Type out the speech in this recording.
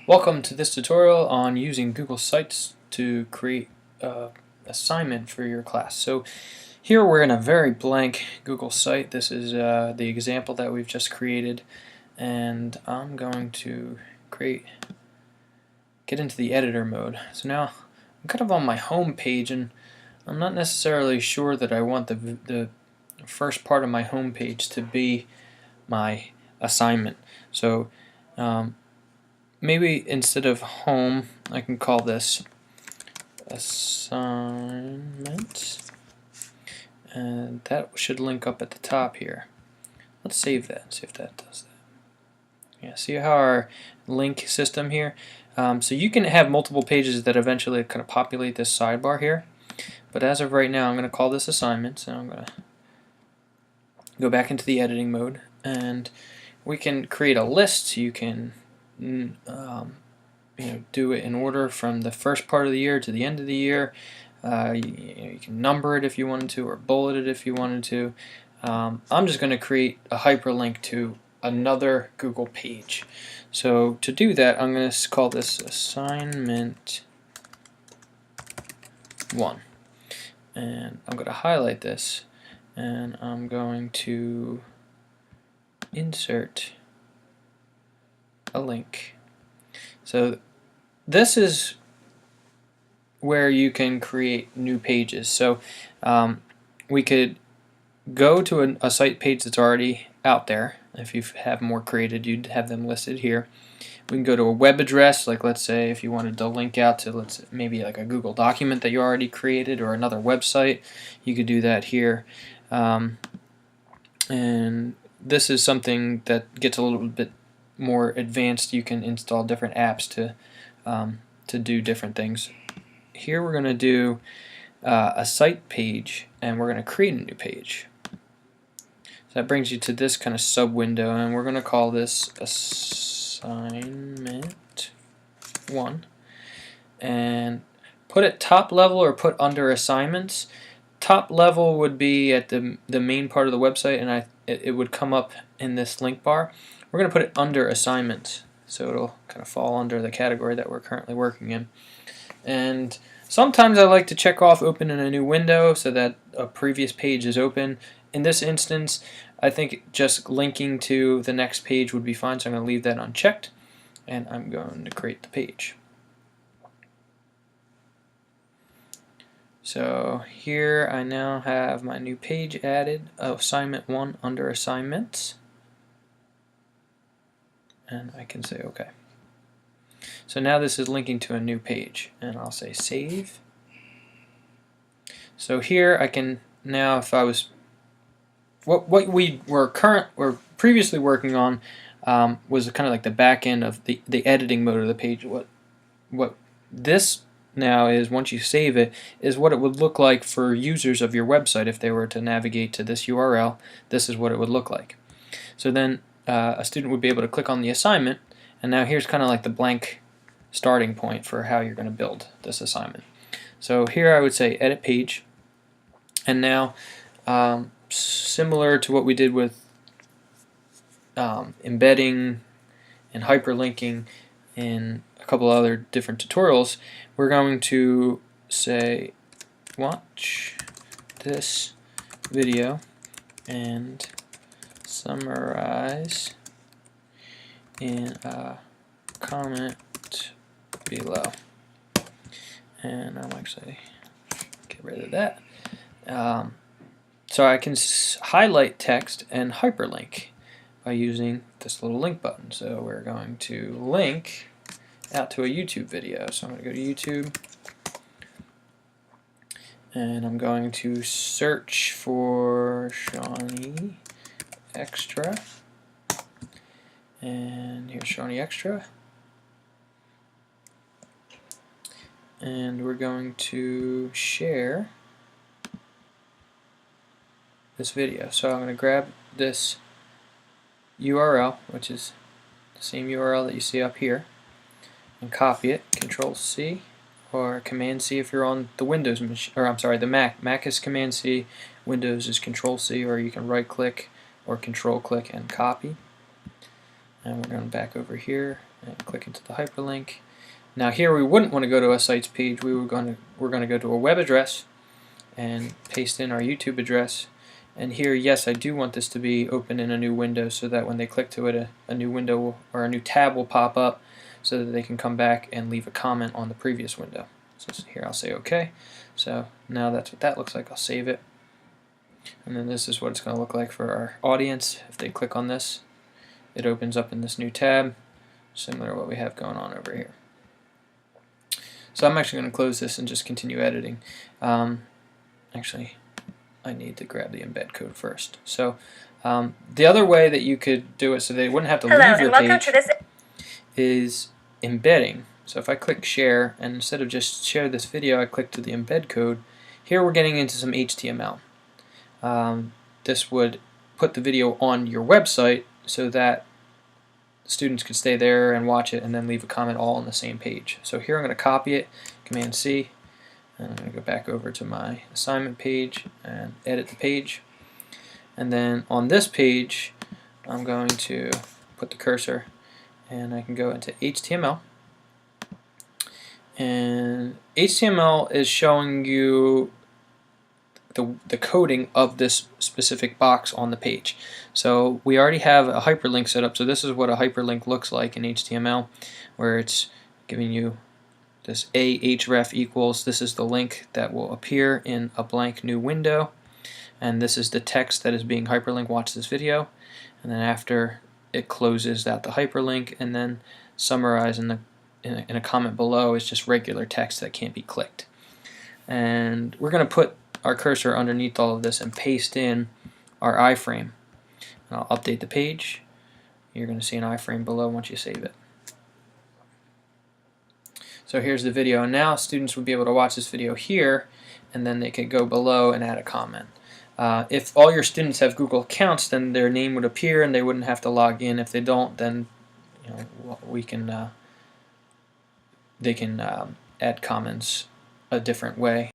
Welcome to this tutorial on using Google Sites to create an assignment for your class. So here we're in a very blank Google site. This is the example that we've just created, and I'm going to get into the editor mode. So now I'm kind of on my home page, and I'm not necessarily sure that I want the first part of my home page to be my assignment. So maybe instead of home, I can call this assignment, and that should link up at the top here. Let's save that and see if that does that. Yeah, see how our link system here? So you can have multiple pages that eventually kind of populate this sidebar here, but as of right now I'm going to call this assignment, so I'm going to go back into the editing mode, and we can create a list. You can do it in order from the first part of the year to the end of the year. You can number it if you wanted to, or bullet it if you wanted to. I'm just going to create a hyperlink to another Google page. So to do that, I'm going to call this assignment 1, and I'm going to highlight this, and I'm going to insert a link. So this is where you can create new pages. So we could go to a site page that's already out there. If you have more created, you'd have them listed here. We can go to a web address, like let's say if you wanted to link out to maybe like a Google document that you already created or another website, you could do that here. And this is something that gets a little bit more advanced. You can install different apps to do different things. Here we're going to do a site page, and we're going to create a new page. So that brings you to this kind of sub window, and we're going to call this assignment 1, and put it top level or put under assignments. Top level would be at the main part of the website, and it would come up in this link bar. We're going to put it under assignments, so it'll kind of fall under the category that we're currently working in. And sometimes I like to check off open in a new window so that a previous page is open. In this instance, I think just linking to the next page would be fine, so I'm going to leave that unchecked, and I'm going to create the page. So here I now have my new page added, assignment 1 under assignments, and I can say OK. So now this is linking to a new page, and I'll say save. So here I can now, if I was what we were previously working on was kind of like the back end of the editing mode of the page. What this now is, once you save it, is what it would look like for users of your website. If they were to navigate to this URL, this is what it would look like. So then a student would be able to click on the assignment, and now here's kind of like the blank starting point for how you're going to build this assignment. So here I would say edit page, and now similar to what we did with embedding and hyperlinking in a couple other different tutorials, we're going to say watch this video and summarize in a comment below. And I'm actually get rid of that. So I can highlight text and hyperlink by using this little link button. So we're going to link out to a YouTube video. So I'm going to go to YouTube, and I'm going to search for Shawnee Extra, and here's Shawnee Extra, and we're going to share this video. So I'm going to grab this URL, which is the same URL that you see up here, and copy it, Control C, or Command C if you're on the Windows machine, or I'm sorry, the Mac. Mac is Command C, Windows is Control C, or you can right click or Control click and copy. And we're going back over here and click into the hyperlink. Now here we wouldn't want to go to a sites page. We're going to go to a web address and paste in our YouTube address. And here, yes, I do want this to be open in a new window so that when they click to it, a new window or a new tab will pop up so that they can come back and leave a comment on the previous window. So here I'll say OK. So now that's what that looks like. I'll save it. And then this is what it's going to look like for our audience. If they click on this, it opens up in this new tab, similar to what we have going on over here. So I'm actually going to close this and just continue editing. Actually, I need to grab the embed code first. So the other way that you could do it so they wouldn't have to leave your page is embedding. So if I click share, and instead of just share this video, I click to the embed code, here we're getting into some HTML. This would put the video on your website so that students could stay there and watch it and then leave a comment all on the same page. So here I'm going to copy it, Command C, and I'm going to go back over to my assignment page and edit the page. And then on this page, I'm going to put the cursor, and I can go into HTML. And HTML is showing you the coding of this specific box on the page. So we already have a hyperlink set up. So this is what a hyperlink looks like in HTML, where it's giving you this ahref equals, this is the link that will appear in a blank new window, and this is the text that is being hyperlinked, watch this video, and then after it closes out the hyperlink, and then summarize in a comment below is just regular text that can't be clicked. And we're going to put our cursor underneath all of this and paste in our iframe. And I'll update the page. You're going to see an iframe below once you save it. So here's the video, and now students would be able to watch this video here, and then they could go below and add a comment. If all your students have Google accounts, then their name would appear and they wouldn't have to log in. If they don't, then we can they can add comments a different way.